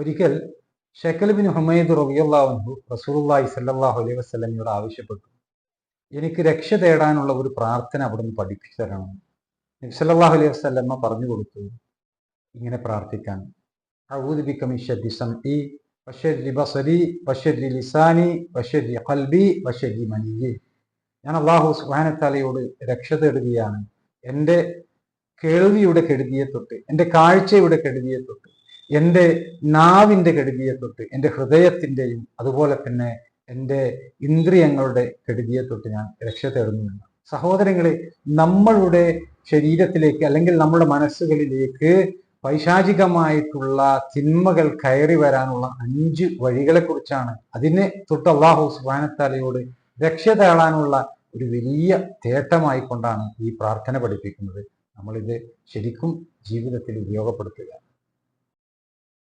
ഒരിക്കൽ ഷക്കൽ bin Humaid റളിയല്ലാഹു അൻഹു റസൂലുള്ളാഹി സ്വല്ലല്ലാഹു അലൈഹി വസല്ലമയോട് ആവശ്യപ്പെട്ടു, എനിക്ക് രക്ഷ തേടാനുള്ള ഒരു പ്രാർത്ഥന അവിടുന്ന് പഠിപ്പിച്ചു തരണം. നബി സല്ലല്ലാഹു അലൈഹി വസല്ലമ പറഞ്ഞു കൊടുത്തു, ഇങ്ങനെ പ്രാർത്ഥിക്കാൻ: അഊദു ബിക മിൻ ശർരി സംഇ വശർരി ബസരി വശർരി ലിസാനി വശർരി ഖൽബി വശർരി മനിയ്യി. ഞാൻ അല്ലാഹു സുബ്ഹാനഹു വ തആലയോട് രക്ഷ തേടുകയാണ് എൻ്റെ കേൾവിയുടെ കെടുതിയെ തൊട്ട്, എൻ്റെ കാഴ്ചയുടെ കെടുതിയെ തൊട്ട്, എൻ്റെ നാവിൻ്റെ കെടുതിയെ തൊട്ട്, എൻ്റെ ഹൃദയത്തിൻ്റെയും അതുപോലെ തന്നെ എൻ്റെ ഇന്ദ്രിയങ്ങളുടെ കെടുതിയെ തൊട്ട് ഞാൻ രക്ഷ തേടുന്നുണ്ട്. സഹോദരങ്ങളെ, നമ്മളുടെ ശരീരത്തിലേക്ക് അല്ലെങ്കിൽ നമ്മുടെ മനസ്സുകളിലേക്ക് പൈശാചികമായിട്ടുള്ള തിന്മകൾ കയറി വരാനുള്ള 5 വഴികളെ കുറിച്ചാണ്, അതിനെ തൊട്ട് അല്ലാഹു സുബ്ഹാനഹു വ തആലയോട് രക്ഷ തേടാനുള്ള ഒരു വലിയ തേട്ടമായി കൊണ്ടാണ് ഈ പ്രാർത്ഥന പഠിപ്പിക്കുന്നത്. നമ്മളിത് ശരിക്കും ജീവിതത്തിൽ ഉപയോഗപ്പെടുത്തുക.